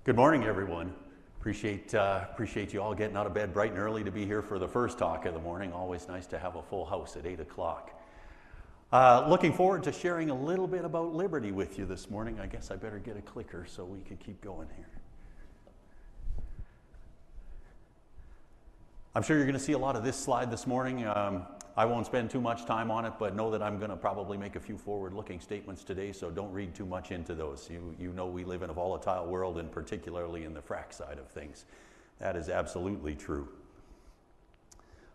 Good morning, everyone. Appreciate you all getting out of bed bright and early to be here for the first talk of the morning. Always nice to have a full house at 8 o'clock. Looking forward to sharing a little bit about Liberty with you this morning. I guess I better get a clicker so we can keep going here. I'm sure you're going to see a lot of this slide this morning. I won't spend too much time on it, but know that I'm going to probably make a few forward-looking statements today, so don't read too much into those. You know we live in a volatile world, and particularly in the frac side of things. That is absolutely true.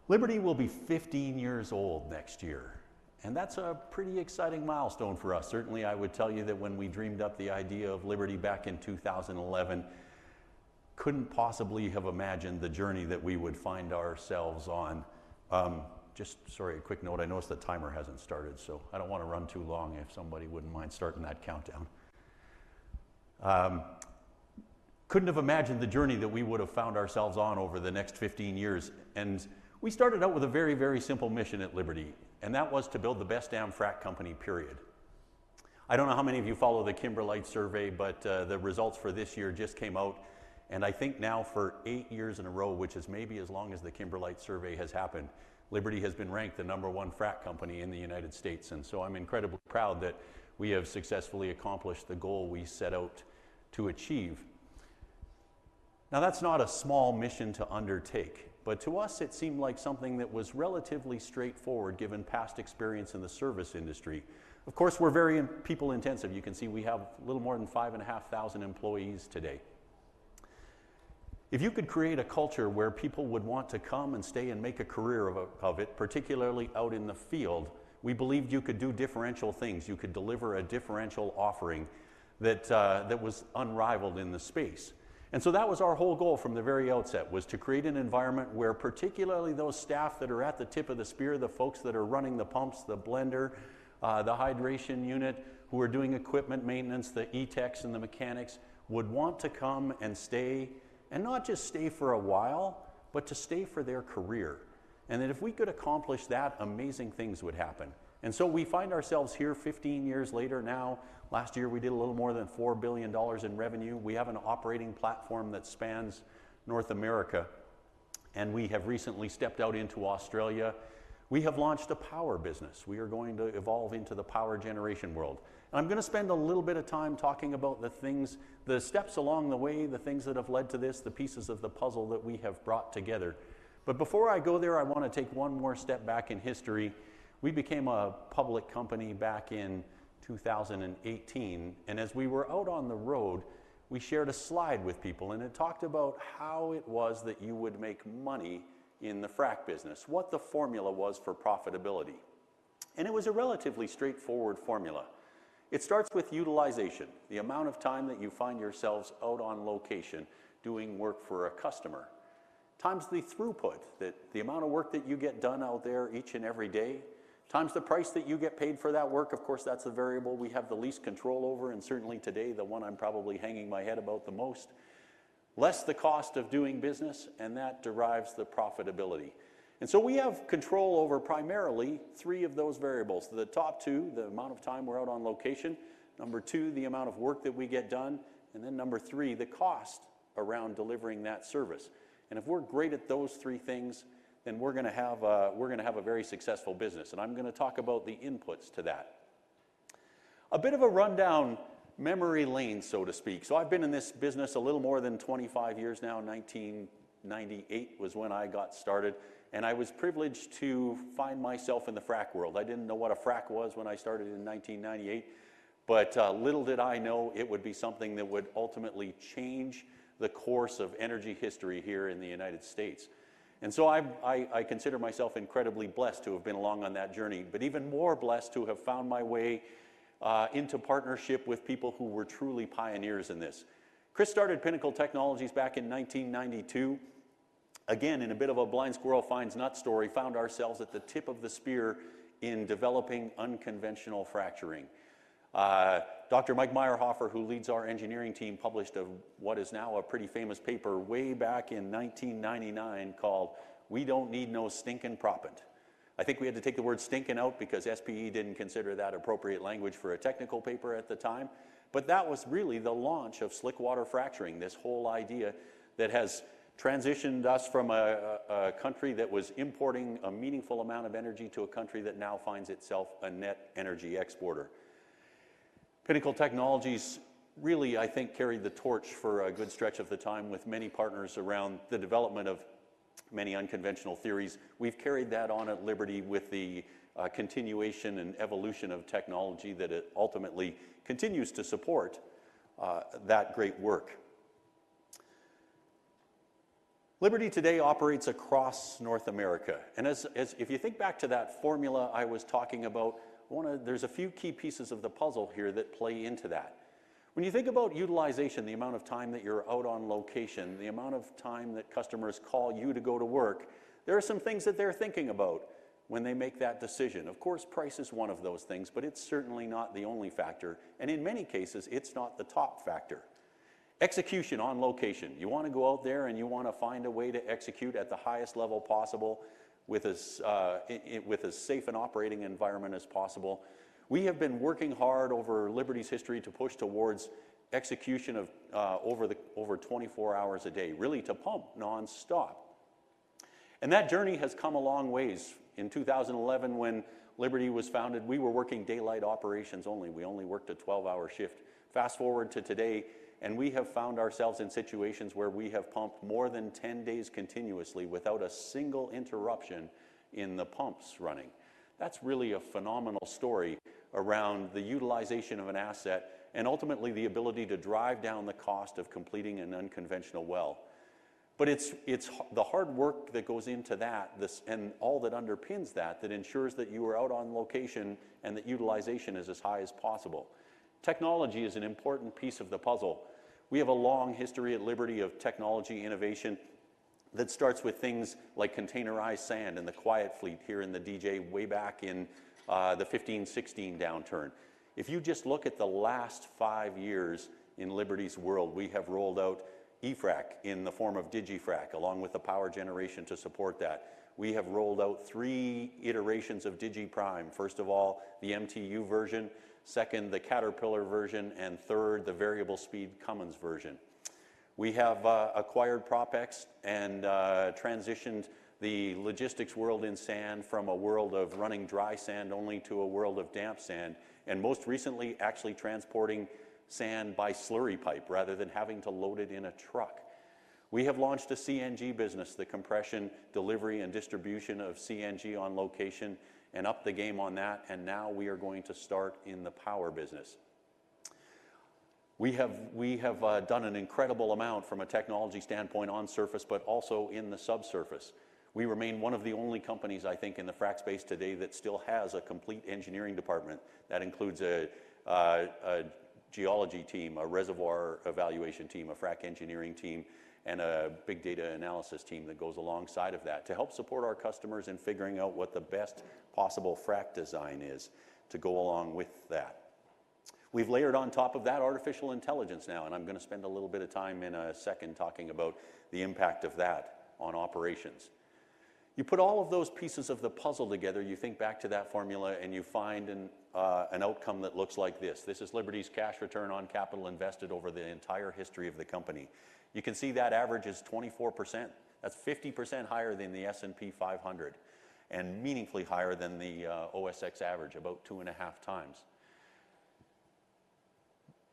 Liberty will be 15 years old next year, and that's a pretty exciting milestone for us. Certainly, I would tell you that when we dreamed up the idea of Liberty back in 2011, couldn't possibly have imagined the journey that we would find ourselves on. Sorry, a quick note, I noticed the timer hasn't started, so I don't want to run too long if somebody wouldn't mind starting that countdown. Couldn't have imagined the journey that we would have found ourselves on over the next 15 years. And we started out with a very, very simple mission at Liberty, and that was to build the best damn frac company, period. I don't know how many of you follow the Kimberlite survey, but the results for this year just came out. And I think now for 8 years in a row, which is maybe as long as the Kimberlite survey has happened, Liberty has been ranked the #1 frac company in the United States. And so I'm incredibly proud that we have successfully accomplished the goal we set out to achieve. Now that's not a small mission to undertake, but to us it seemed like something that was relatively straightforward given past experience in the service industry. Of course, we're very people intensive. You can see we have a little more than 5,500 employees today. If you could create a culture where people would want to come and stay and make a career of it, particularly out in the field, we believed you could do differential things. You could deliver a differential offering that was unrivaled in the space. And so that was our whole goal from the very outset, was to create an environment where particularly those staff that are at the tip of the spear, the folks that are running the pumps, the blender, the hydration unit, who are doing equipment maintenance, the E-techs and the mechanics, would want to come and stay. And not just stay for a while, but to stay for their career. And that if we could accomplish that, amazing things would happen. And so we find ourselves here 15 years later now. Last year we did a little more than $4 billion in revenue. We have an operating platform that spans North America. And we have recently stepped out into Australia. We have launched a power business. We are going to evolve into the power generation world. And I'm going to spend a little bit of time talking about the steps along the way, the things that have led to this, the pieces of the puzzle that we have brought together. But before I go there, I want to take one more step back in history. We became a public company back in 2018, and as we were out on the road, we shared a slide with people, and it talked about how it was that you would make money in the frac business, what the formula was for profitability. And it was a relatively straightforward formula. It starts with utilization, the amount of time that you find yourselves out on location doing work for a customer, times the throughput, the amount of work that you get done out there each and every day, times the price that you get paid for that work. Of course, that's the variable we have the least control over, and certainly today the one I'm probably hanging my head about the most. Less the cost of doing business, and that derives the profitability. And so we have control over primarily 3 of those variables. The top 2, the amount of time we're out on location. Number 2, the amount of work that we get done. And then number 3, the cost around delivering that service. And if we're great at those 3 things, then we're going to have a very successful business. And I'm going to talk about the inputs to that. A bit of a rundown memory lane, so to speak. So I've been in this business a little more than 25 years now. 1998 was when I got started. And I was privileged to find myself in the frac world. I didn't know what a frac was when I started in 1998, but little did I know it would be something that would ultimately change the course of energy history here in the United States. And so I consider myself incredibly blessed to have been along on that journey, but even more blessed to have found my way into partnership with people who were truly pioneers in this. Chris started Pinnacle Technologies back in 1992. Again, in a bit of a blind squirrel finds nut story, found ourselves at the tip of the spear in developing unconventional fracturing. Dr. Mike Meyerhofer, who leads our engineering team, published what is now a pretty famous paper way back in 1999 called "We Don't Need No Stinkin' Proppant." I think we had to take the word stinkin' out because SPE didn't consider that appropriate language for a technical paper at the time. But that was really the launch of slick water fracturing, this whole idea that has transitioned us from a country that was importing a meaningful amount of energy to a country that now finds itself a net energy exporter. Pinnacle Technologies really, I think, carried the torch for a good stretch of the time with many partners around the development of many unconventional theories. We've carried that on at Liberty with the continuation and evolution of technology that it ultimately continues to support that great work. Liberty today operates across North America. And if you think back to that formula I was talking about, there's a few key pieces of the puzzle here that play into that. When you think about utilization, the amount of time that you're out on location, the amount of time that customers call you to go to work, there are some things that they're thinking about when they make that decision. Of course, price is one of those things, but it's certainly not the only factor. And in many cases, it's not the top factor. Execution on location. You want to go out there and you want to find a way to execute at the highest level possible with as safe an operating environment as possible. We have been working hard over Liberty's history to push towards execution of over 24 hours a day, really to pump nonstop. And that journey has come a long ways. In 2011, when Liberty was founded, we were working daylight operations only. We only worked a 12-hour shift. Fast forward to today, and we have found ourselves in situations where we have pumped more than 10 days continuously without a single interruption in the pumps running. That's really a phenomenal story around the utilization of an asset and ultimately the ability to drive down the cost of completing an unconventional well. But it's the hard work that goes into that and all that underpins that ensures that you are out on location and that utilization is as high as possible. Technology is an important piece of the puzzle. We have a long history at Liberty of technology innovation that starts with things like containerized sand and the quiet fleet here in the DJ way back in the 15-16 downturn. If you just look at the last 5 years in Liberty's world, we have rolled out eFrac in the form of digiFrac, along with the power generation to support that. We have rolled out 3 iterations of digiPrime. First of all, the MTU version, second, the Caterpillar version, and third, the variable speed Cummins version. We have acquired PropX and transitioned the logistics world in sand from a world of running dry sand only to a world of damp sand, and most recently actually transporting sand by slurry pipe rather than having to load it in a truck. We have launched a CNG business, the compression, delivery, and distribution of CNG on location, and upped the game on that, and now we are going to start in the power business. We have done an incredible amount from a technology standpoint on surface, but also in the subsurface. We remain one of the only companies, I think, in the frac space today that still has a complete engineering department. That includes a geology team, a reservoir evaluation team, a frac engineering team, and a big data analysis team that goes alongside of that to help support our customers in figuring out what the best possible frac design is to go along with that. We've layered on top of that artificial intelligence now, and I'm going to spend a little bit of time in a second talking about the impact of that on operations. You put all of those pieces of the puzzle together, you think back to that formula, and you find an outcome that looks like this. This is Liberty's cash return on capital invested over the entire history of the company. You can see that average is 24%. That's 50% higher than the S&P 500 and meaningfully higher than the OSX average, about 2.5 times.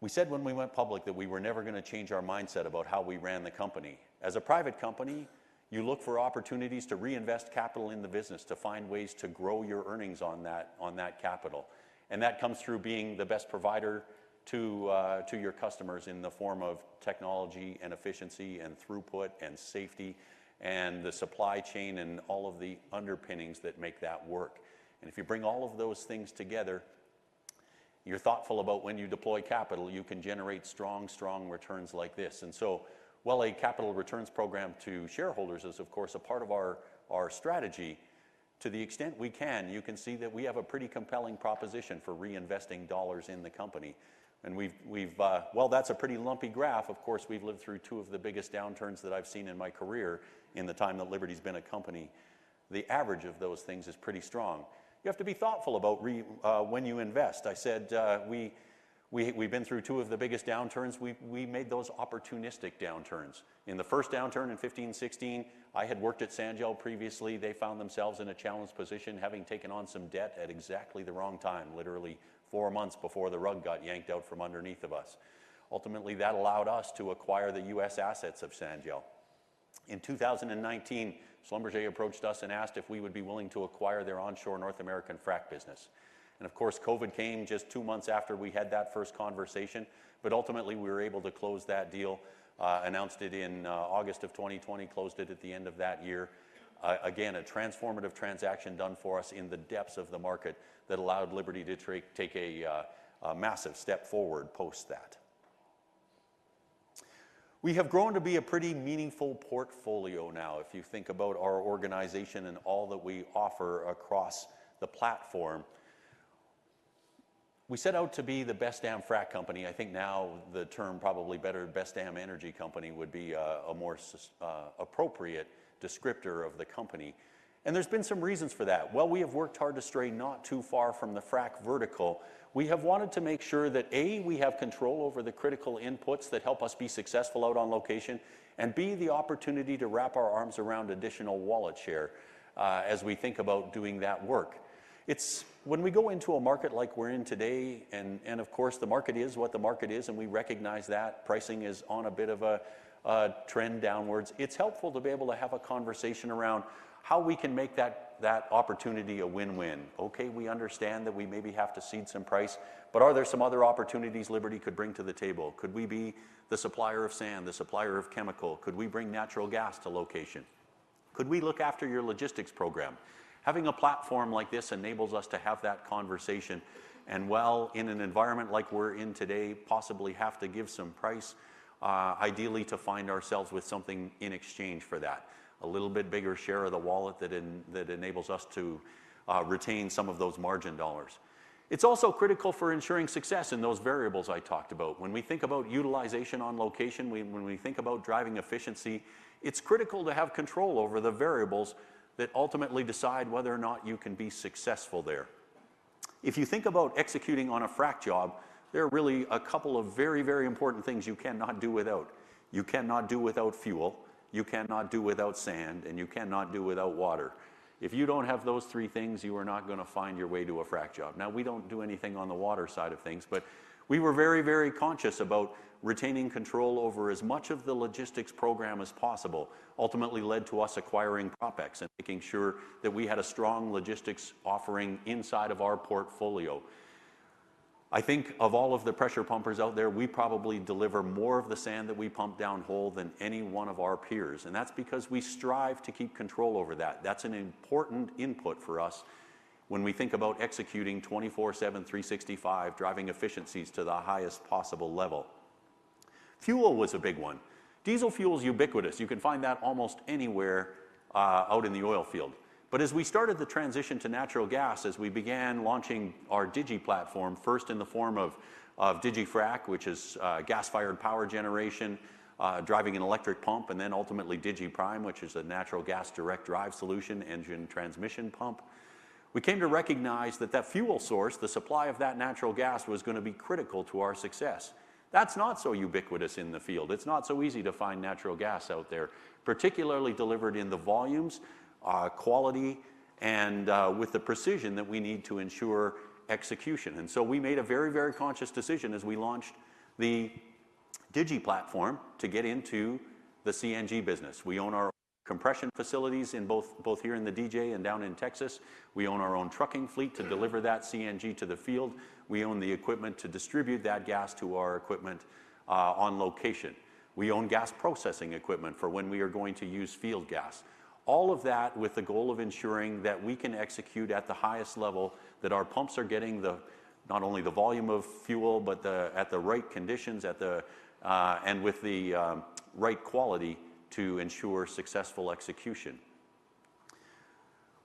We said when we went public that we were never going to change our mindset about how we ran the company. As a private company, you look for opportunities to reinvest capital in the business, to find ways to grow your earnings on that capital. And that comes through being the best provider to your customers in the form of technology and efficiency and throughput and safety and the supply chain and all of the underpinnings that make that work. And if you bring all of those things together, you're thoughtful about when you deploy capital, you can generate strong returns like this. And so, while a capital returns program to shareholders is, of course, a part of our strategy, to the extent we can, you can see that we have a pretty compelling proposition for reinvesting dollars in the company. And well, that's a pretty lumpy graph. Of course, we've lived through 2 of the biggest downturns that I've seen in my career in the time that Liberty's been a company. The average of those things is pretty strong. You have to be thoughtful about when you invest. I said We've been through two of the biggest downturns. We made those opportunistic downturns. In the first downturn in 15-16, I had worked at Sangel previously. They found themselves in a challenged position, having taken on some debt at exactly the wrong time, literally 4 months before the rug got yanked out from underneath of us. Ultimately, that allowed us to acquire the U.S. assets of Sangel. In 2019, Schlumberger approached us and asked if we would be willing to acquire their onshore North American frac business. And of course, COVID came just 2 months after we had that first conversation, but ultimately we were able to close that deal, announced it in August of 2020, closed it at the end of that year. Again, a transformative transaction done for us in the depths of the market that allowed Liberty to take a massive step forward post that. We have grown to be a pretty meaningful portfolio now, if you think about our organization and all that we offer across the platform. We set out to be the best damn frac company. I think now the term probably better, best damn energy company, would be a more appropriate descriptor of the company. And there's been some reasons for that. Well, we have worked hard to stray not too far from the frac vertical. We have wanted to make sure that A, we have control over the critical inputs that help us be successful out on location, and B, the opportunity to wrap our arms around additional wallet share as we think about doing that work. It's when we go into a market like we're in today, and of course the market is what the market is, and we recognize that pricing is on a bit of a trend downwards, it's helpful to be able to have a conversation around how we can make that opportunity a win-win. Okay, we understand that we maybe have to cede some price, but are there some other opportunities Liberty could bring to the table? Could we be the supplier of sand, the supplier of chemical? Could we bring natural gas to location? Could we look after your logistics program? Having a platform like this enables us to have that conversation, and while in an environment like we're in today, possibly have to give some price, ideally to find ourselves with something in exchange for that. A little bit bigger share of the wallet that enables us to retain some of those margin dollars. It's also critical for ensuring success in those variables I talked about. When we think about utilization on location, when we think about driving efficiency, it's critical to have control over the variables that ultimately decide whether or not you can be successful there. If you think about executing on a frac job, there are really a couple of very, very important things you cannot do without. You cannot do without fuel, you cannot do without sand, and you cannot do without water. If you don't have those three things, you are not going to find your way to a frac job. Now, we don't do anything on the water side of things, but we were very, very conscious about retaining control over as much of the logistics program as possible. Ultimately led to us acquiring Propex and making sure that we had a strong logistics offering inside of our portfolio. I think of all of the pressure pumpers out there, we probably deliver more of the sand that we pump down hole than any one of our peers. And that's because we strive to keep control over that. That's an important input for us when we think about executing 24/7, 365, driving efficiencies to the highest possible level. Fuel was a big one. Diesel fuel is ubiquitous. You can find that almost anywhere out in the oil field. But as we started the transition to natural gas, as we began launching our Digi platform, first in the form of DigiFrac, which is gas-fired power generation, driving an electric pump, and then ultimately DigiPrime, which is a natural gas direct drive solution, engine transmission pump, we came to recognize that that fuel source, the supply of that natural gas, was going to be critical to our success. That's not so ubiquitous in the field. It's not so easy to find natural gas out there, particularly delivered in the volumes, quality, and with the precision that we need to ensure execution. And so we made a very, very conscious decision as we launched the Digi platform to get into the CNG business. We own our compression facilities in both here in the DJ and down in Texas. We own our own trucking fleet to deliver that CNG to the field. We own the equipment to distribute that gas to our equipment on location. We own gas processing equipment for when we are going to use field gas. All of that with the goal of ensuring that we can execute at the highest level, that our pumps are getting not only the volume of fuel, but at the right conditions, and with the right quality to ensure successful execution.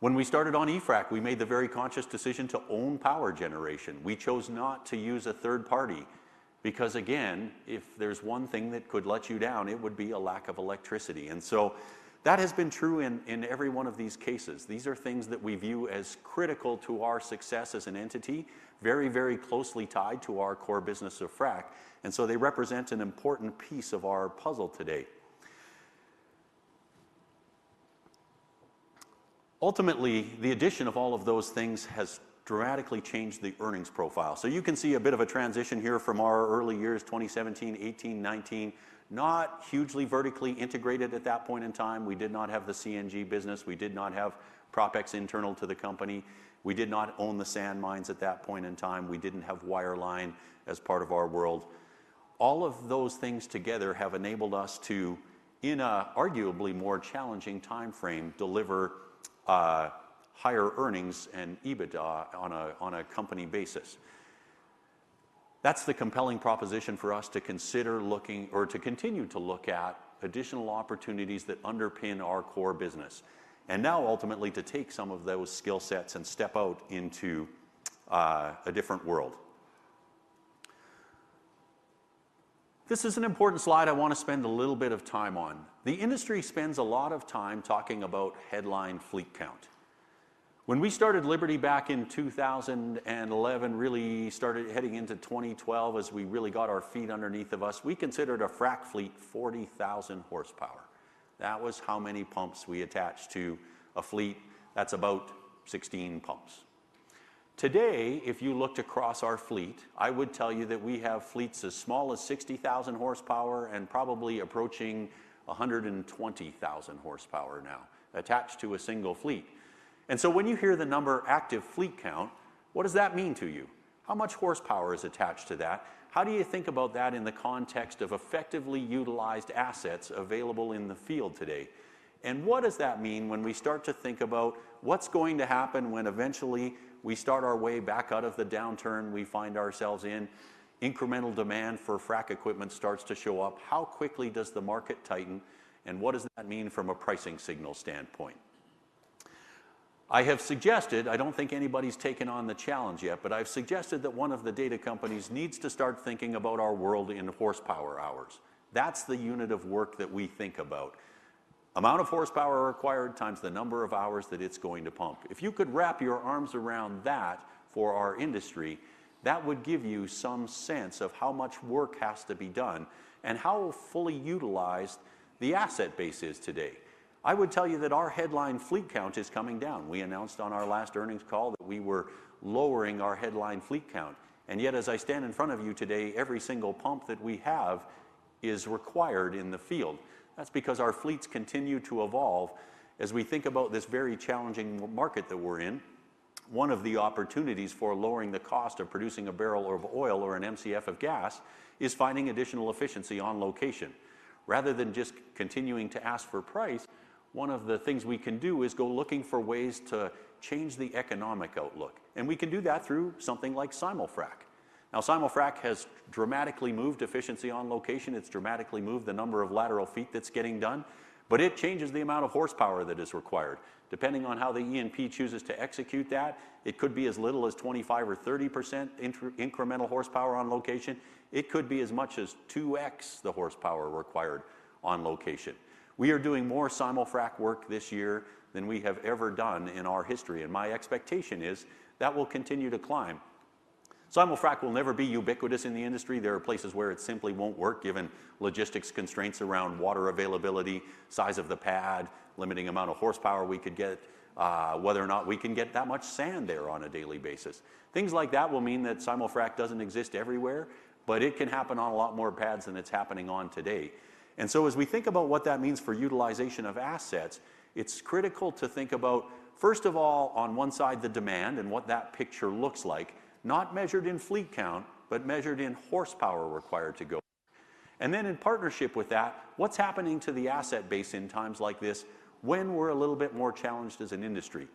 When we started on eFrac, we made the very conscious decision to own power generation. We chose not to use a third party because, again, if there's one thing that could let you down, it would be a lack of electricity. And so That has been true in every one of these cases. These are things that we view as critical to our success as an entity, very, very closely tied to our core business of frac, and so they represent an important piece of our puzzle today. Ultimately, the addition of all of those things has dramatically changed the earnings profile. So you can see a bit of a transition here from our early years, 2017, 18, 19, not hugely vertically integrated at that point in time. We did not have the CNG business. We did not have PropX internal to the company. We did not own the sand mines at that point in time. We didn't have wireline as part of our world. All of those things together have enabled us to, in a arguably more challenging time frame, deliver higher earnings and EBITDA on a company basis. That's the compelling proposition for us to consider looking, or to continue to look at, additional opportunities that underpin our core business. And now ultimately to take some of those skill sets and step out into a different world. This is an important slide I want to spend a little bit of time on. The industry spends a lot of time talking about headline fleet count. When we started Liberty back in 2011, really started heading into 2012 as we really got our feet underneath of us, we considered a frac fleet 40,000 horsepower. That was how many pumps we attached to a fleet. That's about 16 pumps. Today, if you looked across our fleet, I would tell you that we have fleets as small as 60,000 horsepower and probably approaching 120,000 horsepower now, attached to a single fleet. And so when you hear the number active fleet count, what does that mean to you? How much horsepower is attached to that? How do you think about that in the context of effectively utilized assets available in the field today? And what does that mean when we start to think about what's going to happen when eventually we start our way back out of the downturn we find ourselves in, incremental demand for frac equipment starts to show up? How quickly does the market tighten, and what does that mean from a pricing signal standpoint? I have suggested, I don't think anybody's taken on the challenge yet, but I've suggested that one of the data companies needs to start thinking about our world in horsepower hours. That's the unit of work that we think about. Amount of horsepower required times the number of hours that it's going to pump. If you could wrap your arms around that for our industry, that would give you some sense of how much work has to be done and how fully utilized the asset base is today. I would tell you that our headline fleet count is coming down. We announced on our last earnings call that we were lowering our headline fleet count. And yet, as I stand in front of you today, every single pump that we have is required in the field. That's because our fleets continue to evolve. As we think about this very challenging market that we're in, one of the opportunities for lowering the cost of producing a barrel of oil or an MCF of gas is finding additional efficiency on location. Rather than just continuing to ask for price, one of the things we can do is go looking for ways to change the economic outlook. And we can do that through something like simul-frac. Now, simul-frac has dramatically moved efficiency on location. It's dramatically moved the number of lateral feet that's getting done, but it changes the amount of horsepower that is required. Depending on how the E&P chooses to execute that, it could be as little as 25 or 30% incremental horsepower on location. It could be as much as 2x the horsepower required on location. We are doing more simul-frac work this year than we have ever done in our history, and my expectation is that will continue to climb. Simul-frac will never be ubiquitous in the industry. There are places where it simply won't work given logistics constraints around water availability, size of the pad, limiting amount of horsepower we could get, whether or not we can get that much sand there on a daily basis. Things like that will mean that simul-frac doesn't exist everywhere, but it can happen on a lot more pads than it's happening on today. And so as we think about what that means for utilization of assets, it's critical to think about, first of all, on one side, the demand and what that picture looks like, not measured in fleet count, but measured in horsepower required to go. And then in partnership with that, what's happening to the asset base in times like this when we're a little bit more challenged as an industry?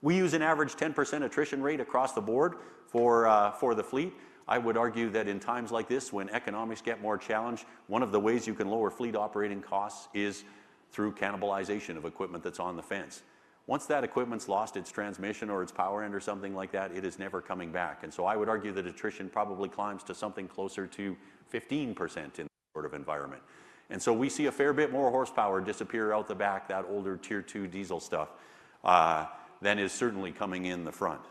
We use an average 10% attrition rate across the board for the fleet. I would argue that in times like this, when economics get more challenged, one of the ways you can lower fleet operating costs is through cannibalization of equipment that's on the fence. Once that equipment's lost its transmission or its power end or something like that, it is never coming back. And so I would argue that attrition probably climbs to something closer to 15% in that sort of environment. And so we see a fair bit more horsepower disappear out the back, that older Tier 2 diesel stuff, than is certainly coming in the front.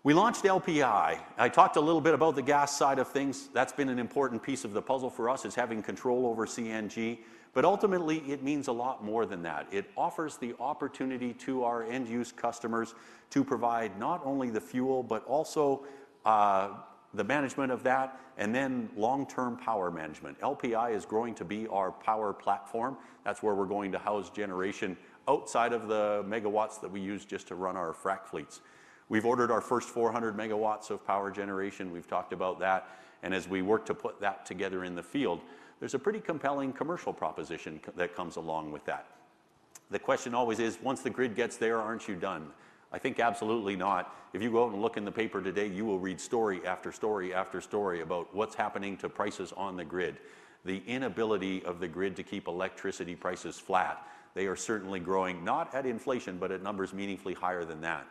We launched LPI. I talked a little bit about the gas side of things. That's been an important piece of the puzzle for us, is having control over CNG. But ultimately, it means a lot more than that. It offers the opportunity to our end-use customers to provide not only the fuel, but also the management of that, and then long-term power management. LPI is growing to be our power platform. That's where we're going to house generation outside of the megawatts that we use just to run our frac fleets. We've ordered our first 400 megawatts of power generation. We've talked about that. And as we work to put that together in the field, there's a pretty compelling commercial proposition that comes along with that. The question always is, once the grid gets there, aren't you done? I think absolutely not. If you go out and look in the paper today, you will read story after story after story about what's happening to prices on the grid. The inability of the grid to keep electricity prices flat. They are certainly growing, not at inflation, but at numbers meaningfully higher than that.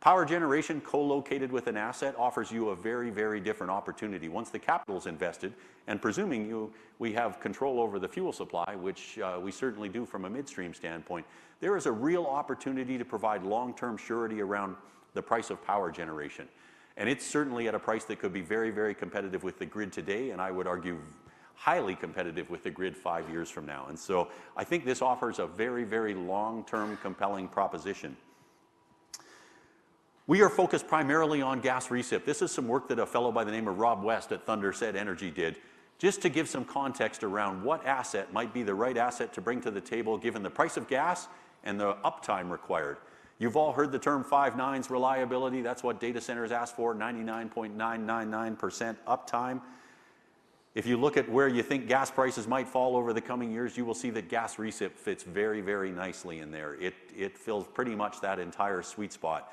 Power generation co-located with an asset offers you a very, very different opportunity. Once the capital is invested, and presuming we have control over the fuel supply, which we certainly do from a midstream standpoint, there is a real opportunity to provide long-term surety around the price of power generation. And it's certainly at a price that could be very, very competitive with the grid today, and I would argue highly competitive with the grid 5 years from now. And so I think this offers a very, very long-term compelling proposition. We are focused primarily on gas recip. This is some work that a fellow by the name of Rob West at Thunder Said Energy did, just to give some context around what asset might be the right asset to bring to the table given the price of gas and the uptime required. You've all heard the term 5 nines reliability. That's what data centers ask for, 99.999% uptime. If you look at where you think gas prices might fall over the coming years, you will see that gas recip fits very, very nicely in there. It fills pretty much that entire sweet spot.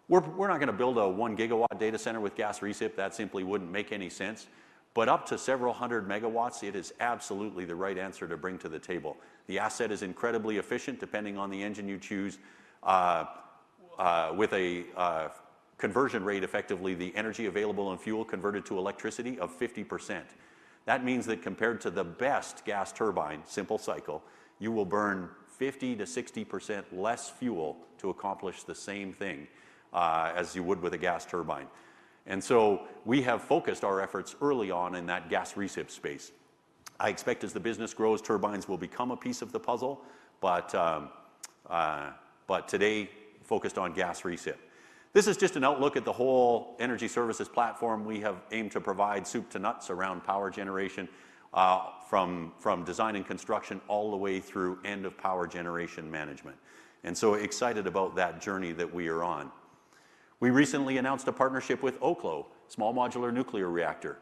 We're not going to build a 1 gigawatt data center with gas recip. That simply wouldn't make any sense. But up to several hundred megawatts, it is absolutely the right answer to bring to the table. The asset is incredibly efficient depending on the engine you choose, with a conversion rate, effectively the energy available in fuel converted to electricity, of 50%. That means that compared to the best gas turbine, simple cycle, you will burn 50 to 60% less fuel to accomplish the same thing as you would with a gas turbine. And so we have focused our efforts early on in that gas recip space. I expect as the business grows, turbines will become a piece of the puzzle, but today focused on gas recip. This is just an outlook at the whole energy services platform. We have aimed to provide soup to nuts around power generation, from design and construction all the way through end of power generation management. And so excited about that journey that we are on. We recently announced a partnership with Oklo, small modular nuclear reactor.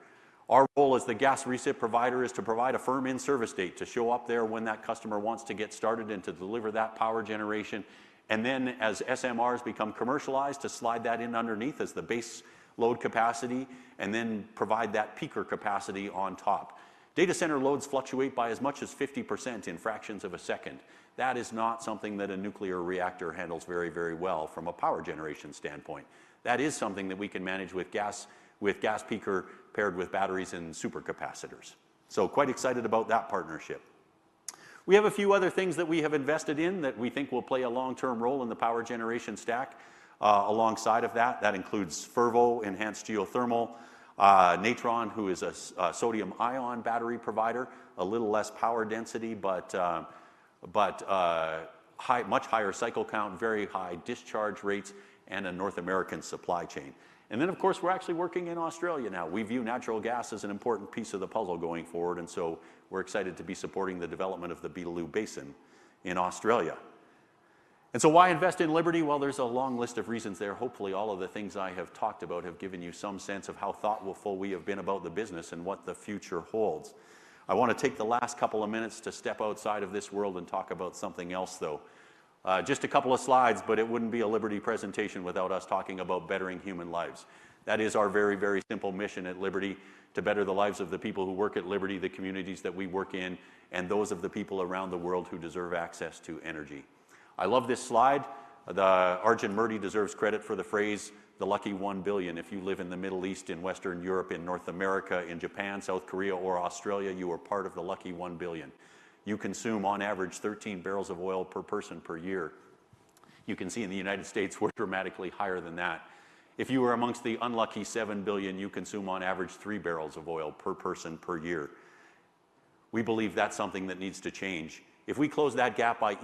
Our role as the gas recip provider is to provide a firm in-service date to show up there when that customer wants to get started and to deliver that power generation. And then as SMRs become commercialized, to slide that in underneath as the base load capacity and then provide that peaker capacity on top. Data center loads fluctuate by as much as 50% in fractions of a second. That is not something that a nuclear reactor handles very, very well from a power generation standpoint. That is something that we can manage with gas peaker paired with batteries and supercapacitors. So quite excited about that partnership. We have a few other things that we have invested in that we think will play a long-term role in the power generation stack. Alongside of that, that includes Fervo, enhanced geothermal, Natron, who is a sodium ion battery provider, a little less power density, but much higher cycle count, very high discharge rates, and a North American supply chain. And then, of course, we're actually working in Australia now. We view natural gas as an important piece of the puzzle going forward, and so we're excited to be supporting the development of the Beetaloo Basin in Australia. And so why invest in Liberty? Well, there's a long list of reasons there. Hopefully all of the things I have talked about have given you some sense of how thoughtful we have been about the business and what the future holds. I want to take the last couple of minutes to step outside of this world and talk about something else, though. Just a couple of slides, but it wouldn't be a Liberty presentation without us talking about bettering human lives. That is our very, very simple mission at Liberty, to better the lives of the people who work at Liberty, the communities that we work in, and those of the people around the world who deserve access to energy. I love this slide. Arjun Murti deserves credit for the phrase, the lucky 1 billion. If you live in the Middle East, in Western Europe, in North America, in Japan, South Korea, or Australia, you are part of the lucky 1 billion. You consume on average 13 barrels of oil per person per year. You can see in the United States we're dramatically higher than that. If you are amongst the unlucky 7 billion, you consume on average 3 barrels of oil per person per year. We believe that's something that needs to change. If we close that gap by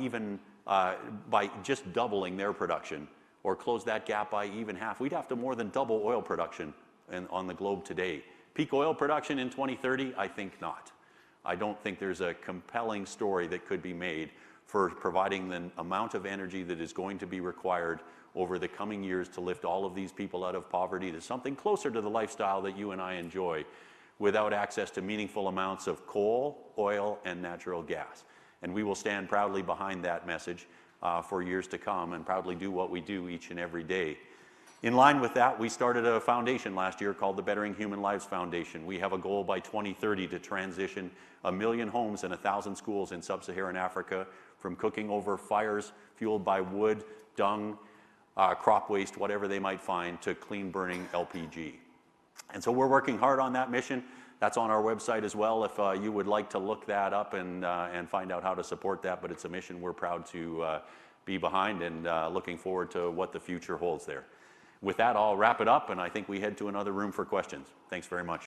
by just doubling their production, or close that gap by even half, we'd have to more than double oil production on the globe today. Peak oil production in 2030? I think not. I don't think there's a compelling story that could be made for providing the amount of energy that is going to be required over the coming years to lift all of these people out of poverty to something closer to the lifestyle that you and I enjoy, without access to meaningful amounts of coal, oil, and natural gas. And we will stand proudly behind that message for years to come, and proudly do what we do each and every day. In line with that, we started a foundation last year called the Bettering Human Lives Foundation. We have a goal by 2030 to transition 1 million homes and 1,000 schools in sub-Saharan Africa from cooking over fires fueled by wood, dung, crop waste, whatever they might find, to clean burning LPG. And so we're working hard on that mission. That's on our website as well if you would like to look that up and find out how to support that. But it's a mission we're proud to be behind, and looking forward to what the future holds there. With that, I'll wrap it up, and I think we head to another room for questions. Thanks very much.